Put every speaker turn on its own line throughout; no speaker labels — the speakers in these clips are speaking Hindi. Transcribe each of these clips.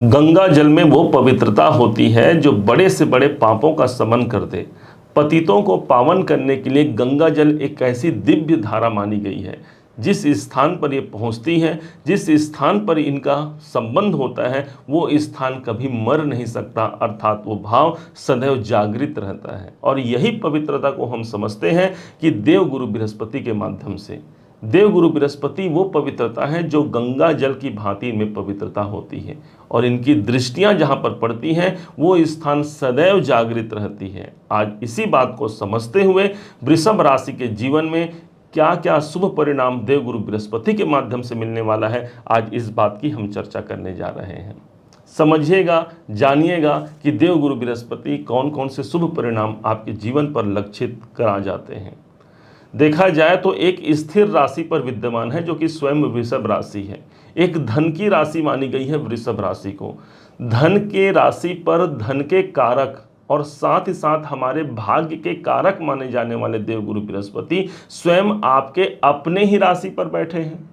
गंगा जल में वो पवित्रता होती है जो बड़े से बड़े पापों का शमन कर दे। पतितों को पावन करने के लिए गंगा जल एक ऐसी दिव्य धारा मानी गई है। जिस स्थान पर ये पहुंचती है, जिस स्थान पर इनका संबंध होता है, वो स्थान कभी मर नहीं सकता, अर्थात वो भाव सदैव जागृत रहता है। और यही पवित्रता को हम समझते हैं कि देवगुरु बृहस्पति के माध्यम से। देवगुरु बृहस्पति वो पवित्रता है जो गंगा जल की भांति में पवित्रता होती है, और इनकी दृष्टियां जहां पर पड़ती हैं वो स्थान सदैव जागृत रहती है। आज इसी बात को समझते हुए वृषभ राशि के जीवन में क्या क्या शुभ परिणाम देवगुरु बृहस्पति के माध्यम से मिलने वाला है, आज इस बात की हम चर्चा करने जा रहे हैं। समझिएगा, जानिएगा कि देवगुरु बृहस्पति कौन कौन से शुभ परिणाम आपके जीवन पर लक्षित करा जाते हैं। देखा जाए तो एक स्थिर राशि पर विद्यमान है जो कि स्वयं वृषभ राशि है। एक धन की राशि मानी गई है वृषभ राशि को। धन के राशि पर धन के कारक और साथ ही साथ हमारे भाग्य के कारक माने जाने वाले देवगुरु बृहस्पति स्वयं आपके अपने ही राशि पर बैठे हैं।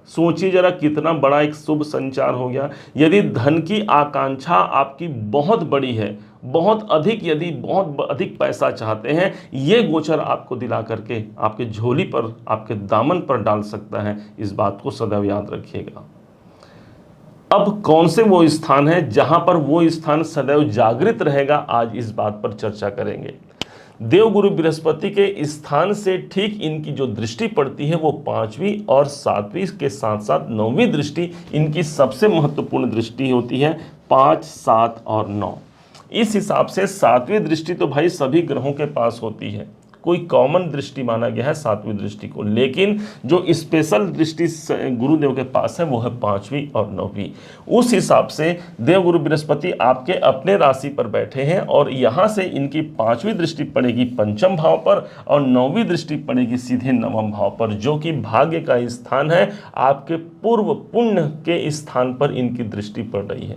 सोचिए जरा कितना बड़ा एक शुभ संचार हो गया। यदि धन की आकांक्षा आपकी बहुत बड़ी है, बहुत अधिक, यदि बहुत अधिक पैसा चाहते हैं, ये गोचर आपको दिला करके आपके झोली पर, आपके दामन पर डाल सकता है। इस बात को सदैव याद रखिएगा। अब कौन से वो स्थान है जहां पर वो स्थान सदैव जागृत रहेगा, आज इस बात पर चर्चा करेंगे। देवगुरु बृहस्पति के स्थान से ठीक इनकी जो दृष्टि पड़ती है वो 5वीं और 7वीं के साथ साथ 9वीं दृष्टि इनकी सबसे महत्वपूर्ण दृष्टि होती है। 5, 7 और 9। इस हिसाब से 7वीं दृष्टि तो भाई सभी ग्रहों के पास होती है, कोई कॉमन दृष्टि माना गया है 7वीं दृष्टि को, लेकिन जो स्पेशल दृष्टि गुरुदेव के पास है वो है 5वीं और 9वीं। उस हिसाब से देवगुरु बृहस्पति आपके अपने राशि पर बैठे हैं और यहाँ से इनकी 5वीं दृष्टि पड़ेगी पंचम भाव पर और 9वीं दृष्टि पड़ेगी सीधे 9वें भाव पर, जो कि भाग्य का स्थान है। आपके पूर्व पुण्य के स्थान पर इनकी दृष्टि पड़ रही है।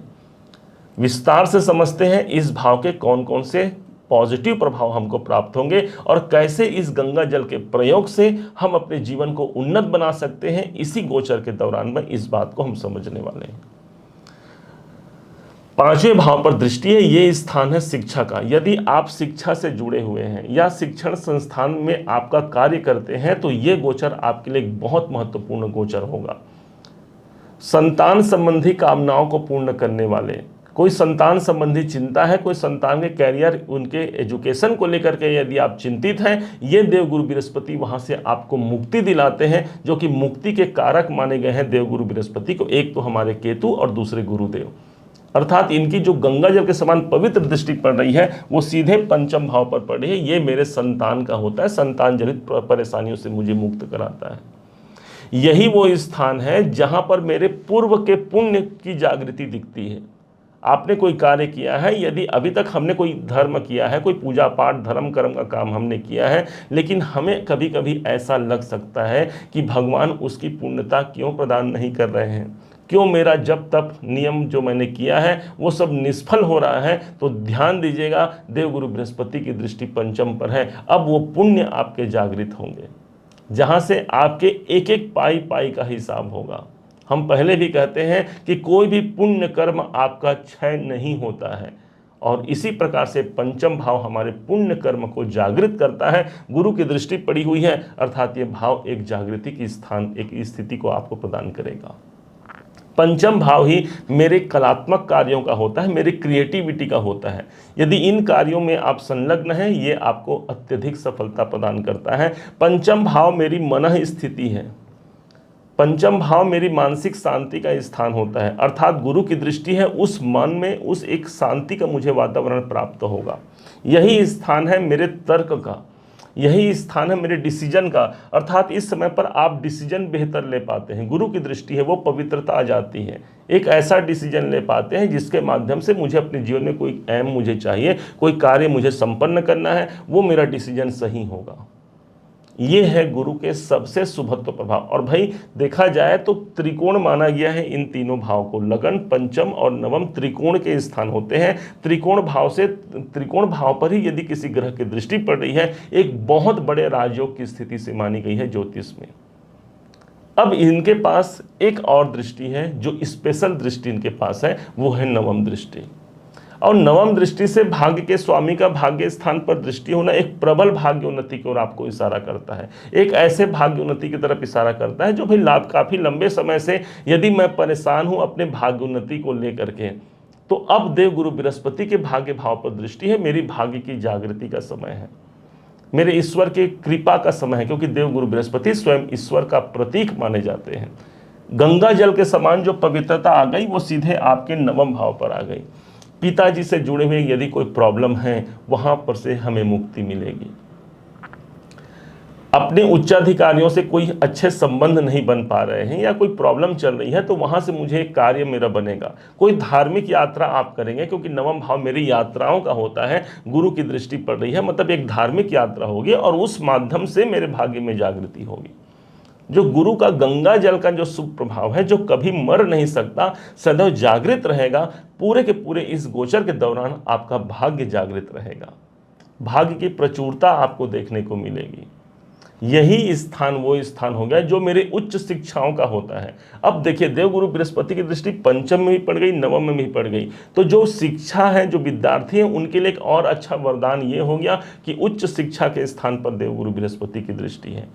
विस्तार से समझते हैं इस भाव के कौन कौन से पॉजिटिव प्रभाव हमको प्राप्त होंगे और कैसे इस गंगा जल के प्रयोग से हम अपने जीवन को उन्नत बना सकते हैं। इसी गोचर के दौरान में इस बात को हम समझने वाले हैं। 5वें भाव पर दृष्टि है, ये स्थान है शिक्षा का। यदि आप शिक्षा से जुड़े हुए हैं या शिक्षण संस्थान में आपका कार्य करते हैं तो ये गोचर आपके लिए एक बहुत महत्वपूर्ण गोचर होगा। संतान संबंधी कामनाओं को पूर्ण करने वाले, कोई संतान संबंधी चिंता है, कोई संतान के कैरियर, उनके एजुकेशन को लेकर के यदि आप चिंतित हैं, ये देवगुरु बृहस्पति वहां से आपको मुक्ति दिलाते हैं, जो कि मुक्ति के कारक माने गए हैं देवगुरु बृहस्पति को। एक तो हमारे केतु और दूसरे गुरुदेव, अर्थात इनकी जो गंगा जल के समान पवित्र दृष्टि पड़ रही है वो सीधे पंचम भाव पर पड़ रही है। ये मेरे संतान का होता है, संतान जनित परेशानियों से मुझे मुक्त कराता है। यही वो स्थान है जहां पर मेरे पूर्व के पुण्य की जागृति दिखती है। आपने कोई कार्य किया है, यदि अभी तक हमने कोई धर्म किया है, कोई पूजा पाठ धर्म कर्म का काम हमने किया है, लेकिन हमें कभी कभी ऐसा लग सकता है कि भगवान उसकी पूर्णता क्यों प्रदान नहीं कर रहे हैं, क्यों मेरा जब तप नियम जो मैंने किया है वो सब निष्फल हो रहा है। तो ध्यान दीजिएगा, देवगुरु बृहस्पति की दृष्टि पंचम पर है। अब वो पुण्य आपके जागृत होंगे जहाँ से आपके एक एक पाई पाई का हिसाब होगा। हम पहले भी कहते हैं कि कोई भी पुण्य कर्म आपका क्षय नहीं होता है, और इसी प्रकार से पंचम भाव हमारे पुण्य कर्म को जागृत करता है। गुरु की दृष्टि पड़ी हुई है, अर्थात ये भाव एक जागृति की स्थान, एक स्थिति को आपको प्रदान करेगा। पंचम भाव ही मेरे कलात्मक कार्यों का होता है, मेरी क्रिएटिविटी का होता है। यदि इन कार्यों में आप संलग्न हैं, ये आपको अत्यधिक सफलता प्रदान करता है। पंचम भाव मेरी मन स्थिति है, पंचम भाव मेरी मानसिक शांति का स्थान होता है, अर्थात गुरु की दृष्टि है उस मन में उस एक शांति का मुझे वातावरण प्राप्त होगा। यही स्थान है मेरे तर्क का, यही स्थान है मेरे डिसीजन का, अर्थात इस समय पर आप डिसीजन बेहतर ले पाते हैं। गुरु की दृष्टि है वो पवित्रता आ जाती है, एक ऐसा डिसीजन ले पाते हैं जिसके माध्यम से मुझे अपने जीवन में कोई एम मुझे चाहिए, कोई कार्य मुझे संपन्न करना है, वो मेरा डिसीजन सही होगा। ये है गुरु के सबसे शुभत्व प्रभाव। और भाई देखा जाए तो त्रिकोण माना गया है इन तीनों भाव को। लगन, पंचम और नवम त्रिकोण के स्थान होते हैं। त्रिकोण भाव पर ही यदि किसी ग्रह की दृष्टि पड़ रही है, एक बहुत बड़े राजयोग की स्थिति से मानी गई है ज्योतिष में। अब इनके पास एक और दृष्टि है, जो स्पेशल दृष्टि इनके पास है, वो है नवम दृष्टि। और नवम दृष्टि से भाग्य के स्वामी का भाग्य स्थान पर दृष्टि होना एक प्रबल भाग्य उन्नति की ओर आपको इशारा करता है, एक ऐसे भाग्य उन्नति की तरफ इशारा करता है जो भाई लाभ काफी लंबे समय से यदि मैं परेशान हूं अपने भाग्य उन्नति को लेकर के, तो अब देव गुरु बृहस्पति के भाग्य भाव पर दृष्टि है, मेरी भाग्य की जागृति का समय है, मेरे ईश्वर के कृपा का समय है, क्योंकि देव गुरु बृहस्पति स्वयं ईश्वर का प्रतीक माने जाते हैं। गंगा जल के समान जो पवित्रता आ गई वो सीधे आपके नवम भाव पर आ गई। पिताजी से जुड़े हुए यदि कोई प्रॉब्लम है वहां पर से हमें मुक्ति मिलेगी। अपने उच्चाधिकारियों से कोई अच्छे संबंध नहीं बन पा रहे हैं या कोई प्रॉब्लम चल रही है, तो वहां से मुझे एक कार्य मेरा बनेगा। कोई धार्मिक यात्रा आप करेंगे, क्योंकि नवम भाव मेरी यात्राओं का होता है, गुरु की दृष्टि पड़ रही है, मतलब एक धार्मिक यात्रा होगी और उस माध्यम से मेरे भाग्य में जागृति होगी। जो गुरु का गंगा जल का जो शुभ प्रभाव है, जो कभी मर नहीं सकता, सदैव जागृत रहेगा, पूरे के पूरे इस गोचर के दौरान आपका भाग्य जागृत रहेगा, भाग्य की प्रचुरता आपको देखने को मिलेगी। यही स्थान वो स्थान हो गया जो मेरे उच्च शिक्षाओं का होता है। अब देखिए, देवगुरु बृहस्पति की दृष्टि पंचम में भी पड़ गई, नवम में भी पड़ गई, तो जो शिक्षा है, जो विद्यार्थी हैं, उनके लिए एक और अच्छा वरदान ये हो गया कि उच्च शिक्षा के स्थान पर देवगुरु बृहस्पति की दृष्टि है।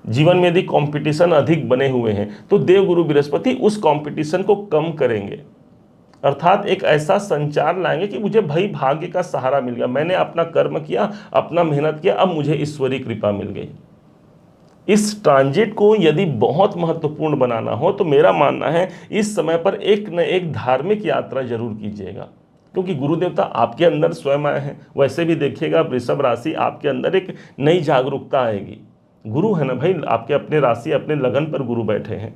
जीवन में यदि कंपटीशन अधिक बने हुए हैं तो देवगुरु बृहस्पति उस कंपटीशन को कम करेंगे, अर्थात एक ऐसा संचार लाएंगे कि मुझे भाई भाग्य का सहारा मिल गया, मैंने अपना कर्म किया, अपना मेहनत किया, अब मुझे ईश्वरीय कृपा मिल गई। इस ट्रांजिट को यदि बहुत महत्वपूर्ण बनाना हो तो मेरा मानना है इस समय पर एक न एक धार्मिक यात्रा जरूर कीजिएगा, क्योंकि गुरु देवता आपके अंदर स्वयं आए हैं। वैसे भी देखिएगा वृषभ राशि, आपके अंदर एक नई जागरूकता आएगी। गुरु है ना भाई, आपके अपने राशि अपने लगन पर गुरु बैठे हैं,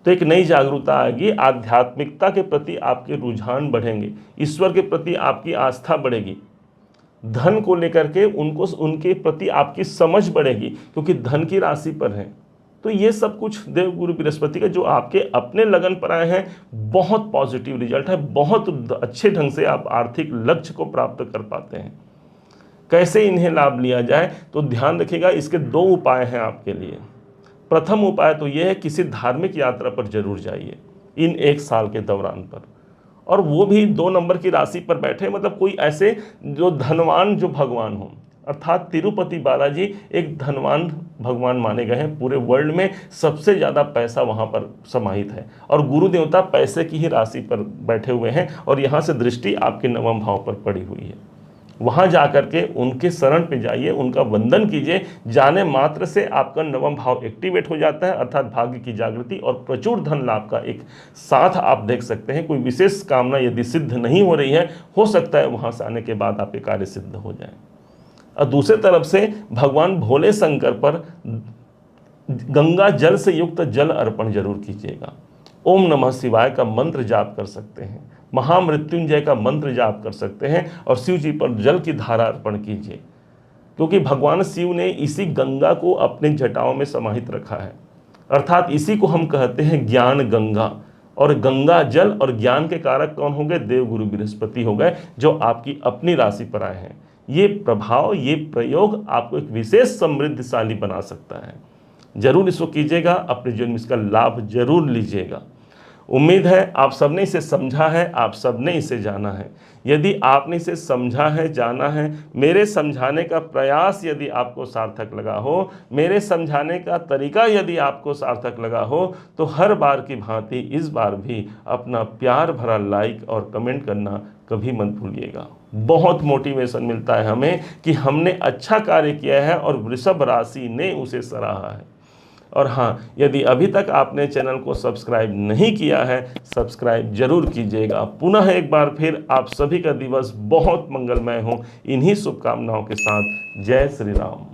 तो एक नई जागरूकता आएगी, आध्यात्मिकता के प्रति आपके रुझान बढ़ेंगे, ईश्वर के प्रति आपकी आस्था बढ़ेगी, धन को लेकर के उनके प्रति आपकी समझ बढ़ेगी, क्योंकि धन की राशि पर है। तो ये सब कुछ देवगुरु बृहस्पति का जो आपके अपने लगन पर आए हैं, बहुत पॉजिटिव रिजल्ट है, बहुत अच्छे ढंग से आप आर्थिक लक्ष्य को प्राप्त कर पाते हैं। कैसे इन्हें लाभ लिया जाए, तो ध्यान रखिएगा, इसके दो उपाय हैं आपके लिए। प्रथम उपाय तो यह है, किसी धार्मिक यात्रा पर जरूर जाइए इन एक साल के दौरान पर, और वो भी 2 नंबर की राशि पर बैठे, मतलब कोई ऐसे जो धनवान जो भगवान हो, अर्थात तिरुपति बालाजी एक धनवान भगवान माने गए हैं, पूरे वर्ल्ड में सबसे ज़्यादा पैसा वहाँ पर समाहित है, और गुरु देवता पैसे की ही राशि पर बैठे हुए हैं, और यहाँ से दृष्टि आपके नवम भाव पर पड़ी हुई है। वहाँ जा कर के उनके शरण पे जाइए, उनका वंदन कीजिए, जाने मात्र से आपका नवम भाव एक्टिवेट हो जाता है, अर्थात भाग्य की जागृति और प्रचुर धन लाभ का एक साथ आप देख सकते हैं। कोई विशेष कामना यदि सिद्ध नहीं हो रही है, हो सकता है वहाँ से आने के बाद आपके कार्य सिद्ध हो जाए। और दूसरी तरफ से भगवान भोले शंकर पर गंगा जल से युक्त जल अर्पण जरूर कीजिएगा। ओम नमः शिवाय का मंत्र जाप कर सकते हैं, महामृत्युंजय का मंत्र जाप कर सकते हैं, और शिव जी पर जल की धारा अर्पण कीजिए, क्योंकि भगवान शिव ने इसी गंगा को अपने जटाओं में समाहित रखा है, अर्थात इसी को हम कहते हैं ज्ञान गंगा। और गंगा जल और ज्ञान के कारक कौन हो गए? देवगुरु बृहस्पति हो गए, जो आपकी अपनी राशि पर आए हैं। ये प्रभाव, ये प्रयोग आपको एक विशेष समृद्धशाली बना सकता है। जरूर इसको कीजिएगा, अपने जीवन में इसका लाभ जरूर लीजिएगा। उम्मीद है आप सबने इसे समझा है, आप सबने इसे जाना है। यदि आपने इसे समझा है, जाना है, मेरे समझाने का प्रयास यदि आपको सार्थक लगा हो, मेरे समझाने का तरीका यदि आपको सार्थक लगा हो, तो हर बार की भांति इस बार भी अपना प्यार भरा लाइक और कमेंट करना कभी मत भूलिएगा। बहुत मोटिवेशन मिलता है हमें कि हमने अच्छा कार्य किया है और वृषभ राशि ने उसे सराहा है। और हाँ, यदि अभी तक आपने चैनल को सब्सक्राइब नहीं किया है, सब्सक्राइब जरूर कीजिएगा। पुनः एक बार फिर आप सभी का दिवस बहुत मंगलमय हो, इन्हीं शुभकामनाओं के साथ। जय श्री राम।